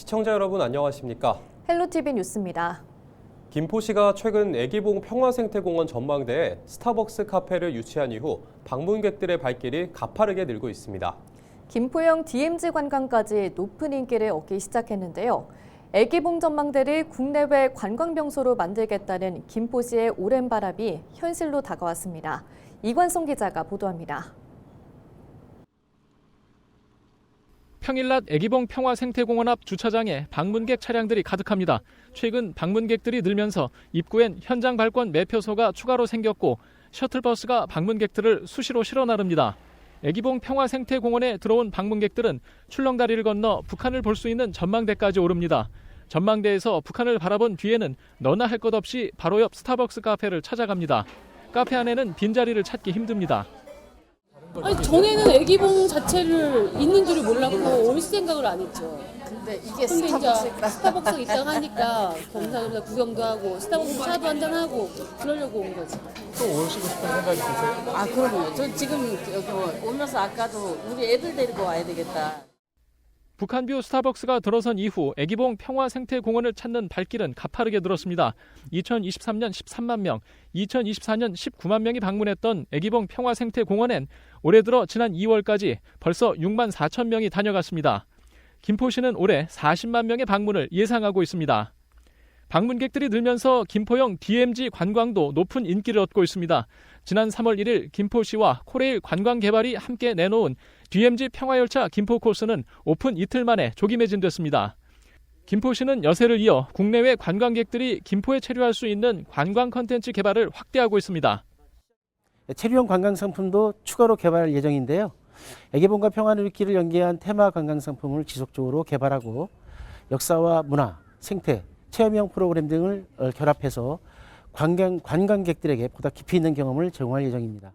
시청자 여러분 안녕하십니까? 헬로티비 뉴스입니다. 김포시가 최근 애기봉 평화생태공원 전망대에 스타벅스 카페를 유치한 이후 방문객들의 발길이 가파르게 늘고 있습니다. 김포형 DMZ 관광까지 높은 인기를 얻기 시작했는데요. 애기봉 전망대를 국내외 관광명소로 만들겠다는 김포시의 오랜 바람이 현실로 다가왔습니다. 이관성 기자가 보도합니다. 평일 낮 애기봉 평화생태공원 앞 주차장에 방문객 차량들이 가득합니다. 최근 방문객들이 늘면서 입구엔 현장 발권 매표소가 추가로 생겼고 셔틀버스가 방문객들을 수시로 실어 나릅니다. 애기봉 평화생태공원에 들어온 방문객들은 출렁다리를 건너 북한을 볼 수 있는 전망대까지 오릅니다. 전망대에서 북한을 바라본 뒤에는 너나 할 것 없이 바로 옆 스타벅스 카페를 찾아갑니다. 카페 안에는 빈자리를 찾기 힘듭니다. 아니 전에는 애기봉 자체를 있는 줄을 몰랐고 올 생각을 안 했죠. 근데 이게 근데 이제 스타벅스가 스타벅스가 있다고 하니까 겸사겸사 구경도 하고 스타벅스 차도 한잔 하고 그러려고 온 거지. 또 오시고 싶은 생각이 드세요? 아 그럼요. 저 지금 여기 오면서 아까도 우리 애들 데리고 와야 되겠다. 북한뷰 스타벅스가 들어선 이후 애기봉 평화생태공원을 찾는 발길은 가파르게 늘었습니다. 2023년 13만 명, 2024년 19만 명이 방문했던 애기봉 평화생태공원엔 올해 들어 지난 2월까지 벌써 6만 4천 명이 다녀갔습니다. 김포시는 올해 40만 명의 방문을 예상하고 있습니다. 방문객들이 늘면서 김포형 DMZ 관광도 높은 인기를 얻고 있습니다. 지난 3월 1일 김포시와 코레일 관광개발이 함께 내놓은 DMZ 평화열차 김포 코스는 오픈 이틀 만에 조기 매진됐습니다. 김포시는 여세를 이어 국내외 관광객들이 김포에 체류할 수 있는 관광 콘텐츠 개발을 확대하고 있습니다. 체류형 관광 상품도 추가로 개발할 예정인데요. 애기봉과 평화의 길을 연계한 테마 관광 상품을 지속적으로 개발하고 역사와 문화, 생태, 체험형 프로그램 등을 결합해서 관광객들에게 보다 깊이 있는 경험을 제공할 예정입니다.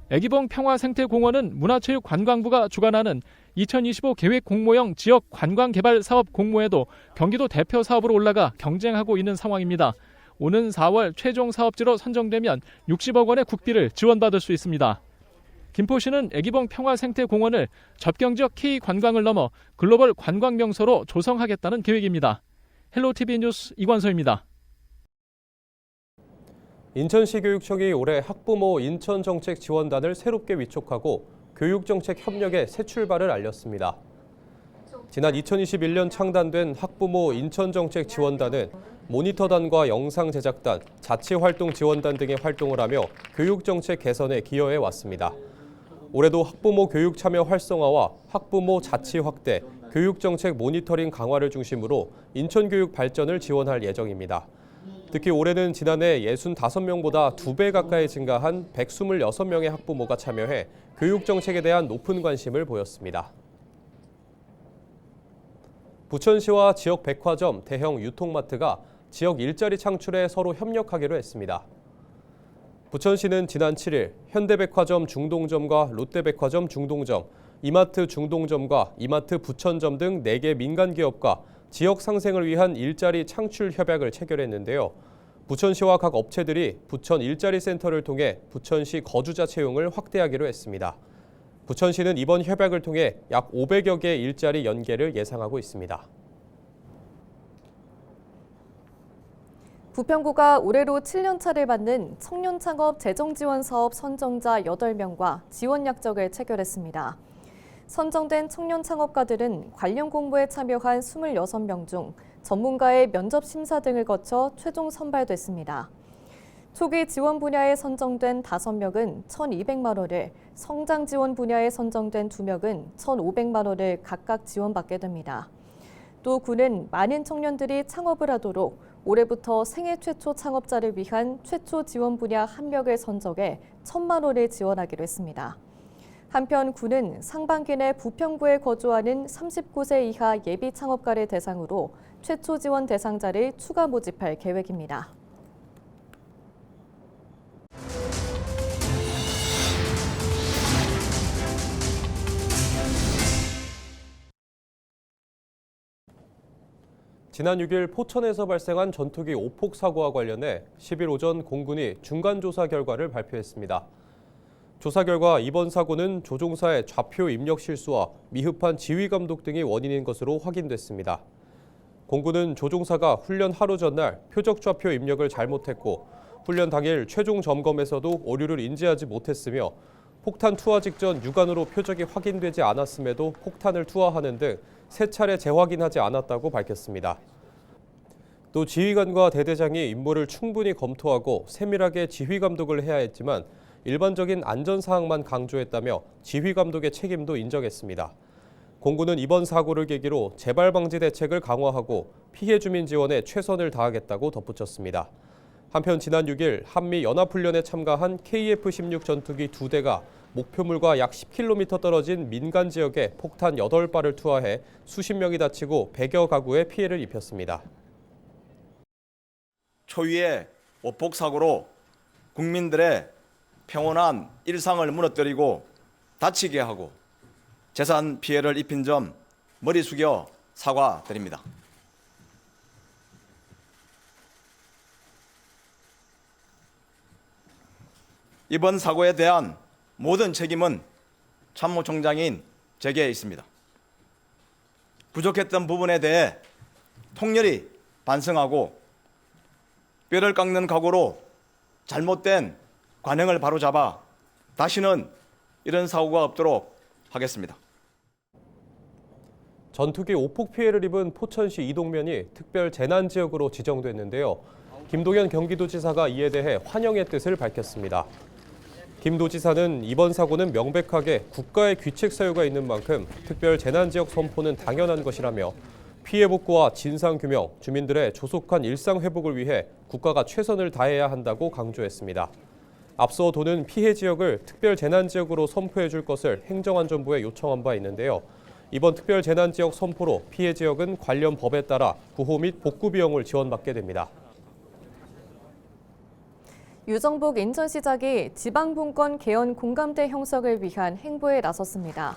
애기봉 평화생태공원은 문화체육관광부가 주관하는 2025 계획 공모형 지역 관광개발 사업 공모에도 경기도 대표 사업으로 올라가 경쟁하고 있는 상황입니다. 오는 4월 최종 사업지로 선정되면 60억 원의 국비를 지원받을 수 있습니다. 김포시는 애기봉 평화생태공원을 접경지역 K관광을 넘어 글로벌 관광명소로 조성하겠다는 계획입니다. 헬로티비 뉴스 이관서입니다. 인천시 교육청이 올해 학부모 인천정책지원단을 새롭게 위촉하고 교육정책 협력의 새 출발을 알렸습니다. 지난 2021년 창단된 학부모 인천정책지원단은 모니터단과 영상제작단, 자치활동지원단 등의 활동을 하며 교육정책 개선에 기여해 왔습니다. 올해도 학부모 교육 참여 활성화와 학부모 자치 확대, 교육정책 모니터링 강화를 중심으로 인천교육 발전을 지원할 예정입니다. 특히 올해는 지난해 65명보다 2배 가까이 증가한 126명의 학부모가 참여해 교육정책에 대한 높은 관심을 보였습니다. 부천시와 지역 백화점, 대형 유통마트가 지역 일자리 창출에 서로 협력하기로 했습니다. 부천시는 지난 7일 현대백화점 중동점과 롯데백화점 중동점, 이마트 중동점과 이마트 부천점 등 4개 민간기업과 지역 상생을 위한 일자리 창출 협약을 체결했는데요. 부천시와 각 업체들이 부천 일자리 센터를 통해 부천시 거주자 채용을 확대하기로 했습니다. 부천시는 이번 협약을 통해 약 500여 개의 일자리 연계를 예상하고 있습니다. 부평구가 올해로 7년차를 맞는 청년창업 재정지원사업 선정자 8명과 지원 약정을 체결했습니다. 선정된 청년 창업가들은 관련 공모에 참여한 26명 중 전문가의 면접 심사 등을 거쳐 최종 선발됐습니다. 초기 지원 분야에 선정된 5명은 1,200만 원을, 성장 지원 분야에 선정된 2명은 1,500만 원을 각각 지원받게 됩니다. 또 구는 많은 청년들이 창업을 하도록 올해부터 생애 최초 창업자를 위한 최초 지원 분야 1명을 선정해 1,000만 원을 지원하기로 했습니다. 한편 구는 상반기 내 부평구에 거주하는 39세 이하 예비 창업가를 대상으로 최초 지원 대상자를 추가 모집할 계획입니다. 지난 6일 포천에서 발생한 전투기 오폭 사고와 관련해 10일 오전 공군이 중간조사 결과를 발표했습니다. 조사 결과 이번 사고는 조종사의 좌표 입력 실수와 미흡한 지휘 감독 등이 원인인 것으로 확인됐습니다. 공군은 조종사가 훈련 하루 전날 표적 좌표 입력을 잘못했고 훈련 당일 최종 점검에서도 오류를 인지하지 못했으며 폭탄 투하 직전 육안으로 표적이 확인되지 않았음에도 폭탄을 투하하는 등 3차례 재확인하지 않았다고 밝혔습니다. 또 지휘관과 대대장이 임무를 충분히 검토하고 세밀하게 지휘 감독을 해야 했지만 일반적인 안전사항만 강조했다며 지휘 감독의 책임도 인정했습니다. 공군은 이번 사고를 계기로 재발 방지 대책을 강화하고 피해 주민 지원에 최선을 다하겠다고 덧붙였습니다. 한편 지난 6일 한미 연합훈련에 참가한 KF-16 전투기 2대가 목표물과 약 10km 떨어진 민간 지역에 폭탄 8발을 투하해 수십 명이 다치고 100여 가구에 피해를 입혔습니다. 초유의 오폭 사고로 국민들의 평온한 일상을 무너뜨리고 다치게 하고 재산 피해를 입힌 점 머리 숙여 사과드립니다. 이번 사고에 대한 모든 책임은 참모총장인 제게 있습니다. 부족했던 부분에 대해 통렬히 반성하고 뼈를 깎는 각오로 잘못된 관행을 바로잡아 다시는 이런 사고가 없도록 하겠습니다. 전투기 오폭 피해를 입은 포천시 이동면이 특별 재난 지역으로 지정됐는데요. 김동연 경기도지사가 이에 대해 환영의 뜻을 밝혔습니다. 김 도지사는 이번 사고는 명백하게 국가의 규칙 사유가 있는 만큼 특별 재난 지역 선포는 당연한 것이라며 피해 복구와 진상 규명, 주민들의 조속한 일상 회복을 위해 국가가 최선을 다해야 한다고 강조했습니다. 앞서 도는 피해 지역을 특별 재난 지역으로 선포해 줄 것을 행정안전부에 요청한 바 있는데요. 이번 특별 재난 지역 선포로 피해 지역은 관련 법에 따라 구호 및 복구 비용을 지원받게 됩니다. 유정복 인천시장이 지방분권 개헌 공감대 형성을 위한 행보에 나섰습니다.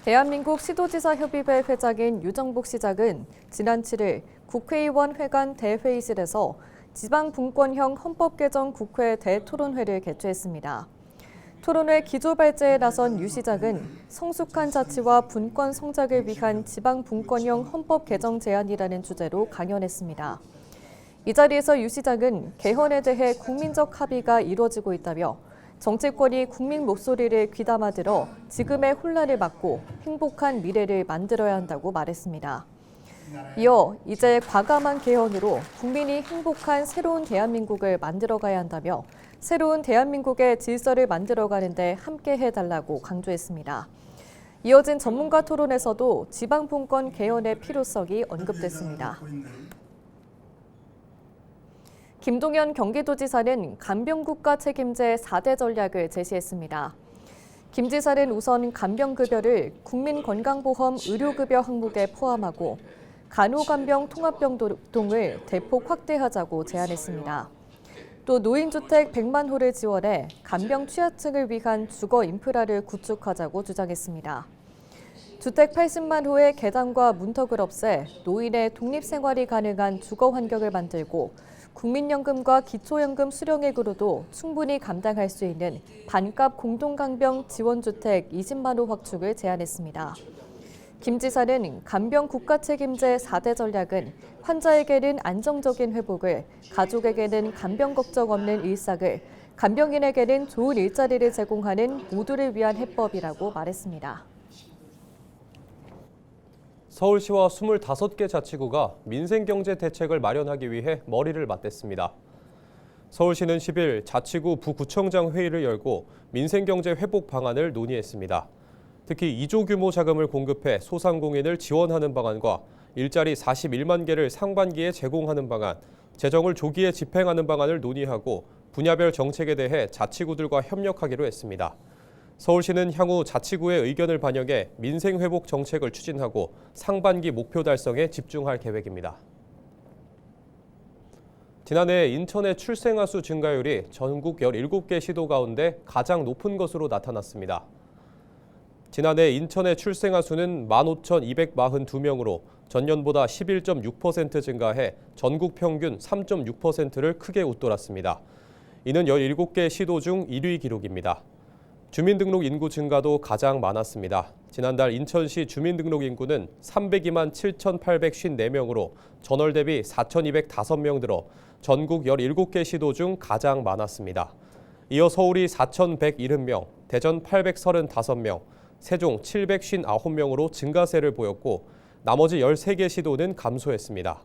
대한민국 시도지사협의회 회장인 유정복 시장은 지난 7일 국회의원 회관 대회의실에서 지방분권형 헌법 개정 국회 대토론회를 개최했습니다. 토론회 기조 발제에 나선 유 시장은 성숙한 자치와 분권 성장을 위한 지방분권형 헌법 개정 제안이라는 주제로 강연했습니다. 이 자리에서 유 시장은 개헌에 대해 국민적 합의가 이루어지고 있다며 정치권이 국민 목소리를 귀담아 들어 지금의 혼란을 막고 행복한 미래를 만들어야 한다고 말했습니다. 이어 이제 과감한 개헌으로 국민이 행복한 새로운 대한민국을 만들어가야 한다며 새로운 대한민국의 질서를 만들어가는 데 함께 해달라고 강조했습니다. 이어진 전문가 토론에서도 지방분권 개헌의 필요성이 언급됐습니다. 김동연 경기도지사는 간병국가 책임제 4대 전략을 제시했습니다. 김 지사는 우선 간병급여를 국민건강보험 의료급여 항목에 포함하고 간호간병 통합병동을 대폭 확대하자고 제안했습니다. 또 노인주택 100만 호를 지원해 간병 취약층을 위한 주거 인프라를 구축하자고 주장했습니다. 주택 80만 호의 계단과 문턱을 없애 노인의 독립생활이 가능한 주거 환경을 만들고 국민연금과 기초연금 수령액으로도 충분히 감당할 수 있는 반값 공동간병 지원주택 20만 호 확충을 제안했습니다. 김 지사는 간병 국가책임제 4대 전략은 환자에게는 안정적인 회복을, 가족에게는 간병 걱정 없는 일상을, 간병인에게는 좋은 일자리를 제공하는 모두를 위한 해법이라고 말했습니다. 서울시와 25개 자치구가 민생경제 대책을 마련하기 위해 머리를 맞댔습니다. 서울시는 10일 자치구 부구청장 회의를 열고 민생경제 회복 방안을 논의했습니다. 특히 2조 규모 자금을 공급해 소상공인을 지원하는 방안과 일자리 41만 개를 상반기에 제공하는 방안, 재정을 조기에 집행하는 방안을 논의하고 분야별 정책에 대해 자치구들과 협력하기로 했습니다. 서울시는 향후 자치구의 의견을 반영해 민생회복 정책을 추진하고 상반기 목표 달성에 집중할 계획입니다. 지난해 인천의 출생아 수 증가율이 전국 17개 시도 가운데 가장 높은 것으로 나타났습니다. 지난해 인천의 출생아 수는 15,242명으로 전년보다 11.6% 증가해 전국 평균 3.6%를 크게 웃돌았습니다. 이는 17개 시도 중 1위 기록입니다. 주민등록 인구 증가도 가장 많았습니다. 지난달 인천시 주민등록 인구는 302만 7,854명으로 전월 대비 4,205명 늘어 전국 17개 시도 중 가장 많았습니다. 이어 서울이 4,170명, 대전 835명, 세종 759명으로 증가세를 보였고 나머지 13개 시도는 감소했습니다.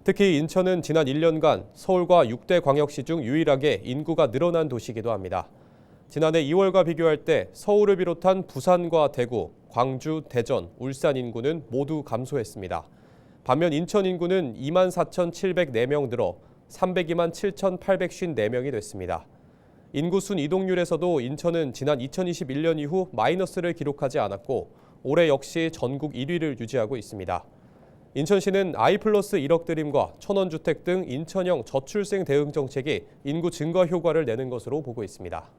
특히 인천은 지난 1년간 서울과 6대 광역시 중 유일하게 인구가 늘어난 도시이기도 합니다. 지난해 2월과 비교할 때 서울을 비롯한 부산과 대구, 광주, 대전, 울산 인구는 모두 감소했습니다. 반면 인천 인구는 2만 4,704명 늘어 302만 7,854명이 됐습니다. 인구순 이동률에서도 인천은 지난 2021년 이후 마이너스를 기록하지 않았고 올해 역시 전국 1위를 유지하고 있습니다. 인천시는 I+1억 드림과 천원주택 등 인천형 저출생 대응 정책이 인구 증가 효과를 내는 것으로 보고 있습니다.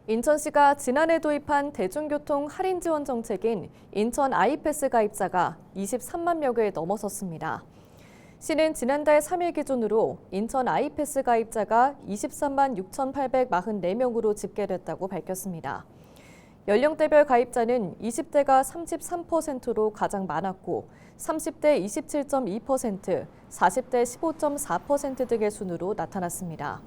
인천시가 지난해 도입한 대중교통 할인 지원 정책인 인천 아이패스 가입자가 23만 명을 넘어섰습니다. 시는 지난달 3일 기준으로 인천 아이패스 가입자가 23만 6,844명으로 집계됐다고 밝혔습니다. 연령대별 가입자는 20대가 33%로 가장 많았고 30대 27.2%, 40대 15.4% 등의 순으로 나타났습니다.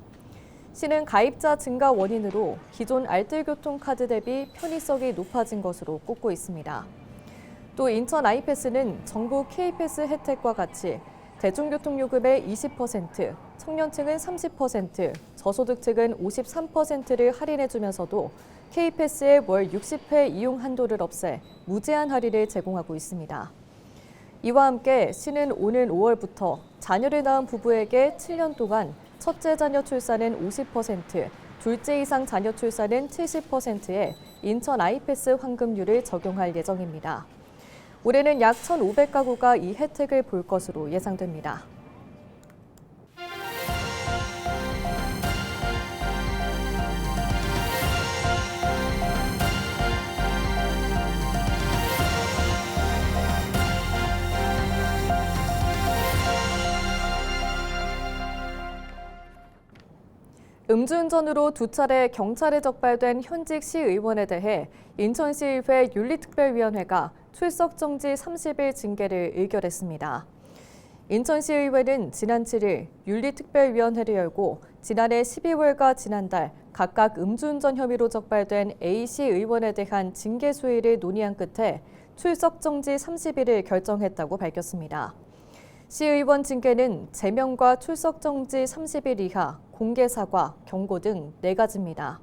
시는 가입자 증가 원인으로 기존 알뜰교통카드 대비 편의성이 높아진 것으로 꼽고 있습니다. 또 인천 아이패스는 정부 K패스 혜택과 같이 대중교통요금의 20%, 청년층은 30%, 저소득층은 53%를 할인해주면서도 K패스의 월 60회 이용 한도를 없애 무제한 할인을 제공하고 있습니다. 이와 함께 시는 오는 5월부터 자녀를 낳은 부부에게 7년 동안 첫째 자녀 출산은 50%, 둘째 이상 자녀 출산은 70%의 인천 아이패스 환급률을 적용할 예정입니다. 올해는 약 1,500가구가 이 혜택을 볼 것으로 예상됩니다. 음주운전으로 2차례 경찰에 적발된 현직 시의원에 대해 인천시의회 윤리특별위원회가 출석 정지 30일 징계를 의결했습니다. 인천시의회는 지난 7일 윤리특별위원회를 열고 지난해 12월과 지난달 각각 음주운전 혐의로 적발된 A씨 의원에 대한 징계 수위를 논의한 끝에 출석 정지 30일을 결정했다고 밝혔습니다. 시의원 징계는 제명과 출석 정지 30일 이하, 공개 사과, 경고 등 4가지입니다.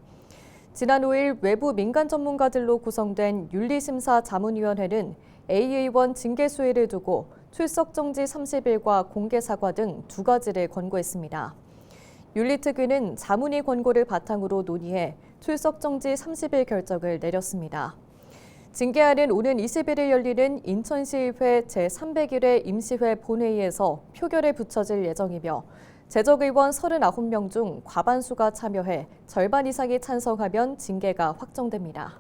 지난 5일 외부 민간 전문가들로 구성된 윤리심사 자문위원회는 A 의원 징계 수위를 두고 출석 정지 30일과 공개 사과 등 2가지를 권고했습니다. 윤리특위는 자문위 권고를 바탕으로 논의해 출석 정지 30일 결정을 내렸습니다. 징계안은 오는 21일 열리는 인천시의회 제301회 임시회 본회의에서 표결에 붙여질 예정이며 재적의원 39명 중 과반수가 참여해 절반 이상이 찬성하면 징계가 확정됩니다.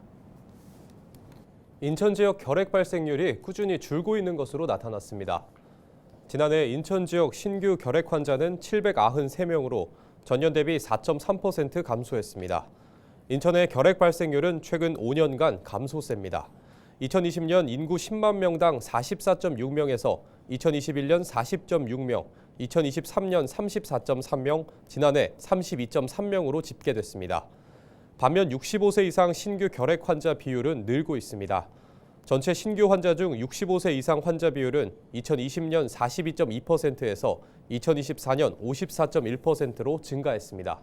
인천 지역 결핵 발생률이 꾸준히 줄고 있는 것으로 나타났습니다. 지난해 인천 지역 신규 결핵 환자는 793명으로 전년 대비 4.3% 감소했습니다. 인천의 결핵 발생률은 최근 5년간 감소세입니다. 2020년 인구 10만 명당 44.6명에서 2021년 40.6명, 2023년 34.3명, 지난해 32.3명으로 집계됐습니다. 반면 65세 이상 신규 결핵 환자 비율은 늘고 있습니다. 전체 신규 환자 중 65세 이상 환자 비율은 2020년 42.2%에서 2024년 54.1%로 증가했습니다.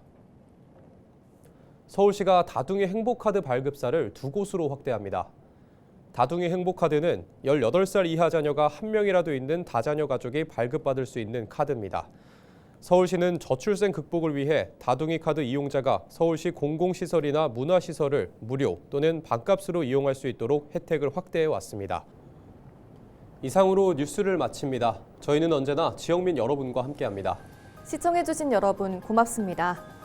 서울시가 다둥이 행복카드 발급사를 2곳으로 확대합니다. 다둥이 행복카드는 18살 이하 자녀가 1명이라도 있는 다자녀 가족이 발급받을 수 있는 카드입니다. 서울시는 저출생 극복을 위해 다둥이 카드 이용자가 서울시 공공시설이나 문화시설을 무료 또는 반값으로 이용할 수 있도록 혜택을 확대해 왔습니다. 이상으로 뉴스를 마칩니다. 저희는 언제나 지역민 여러분과 함께합니다. 시청해주신 여러분 고맙습니다.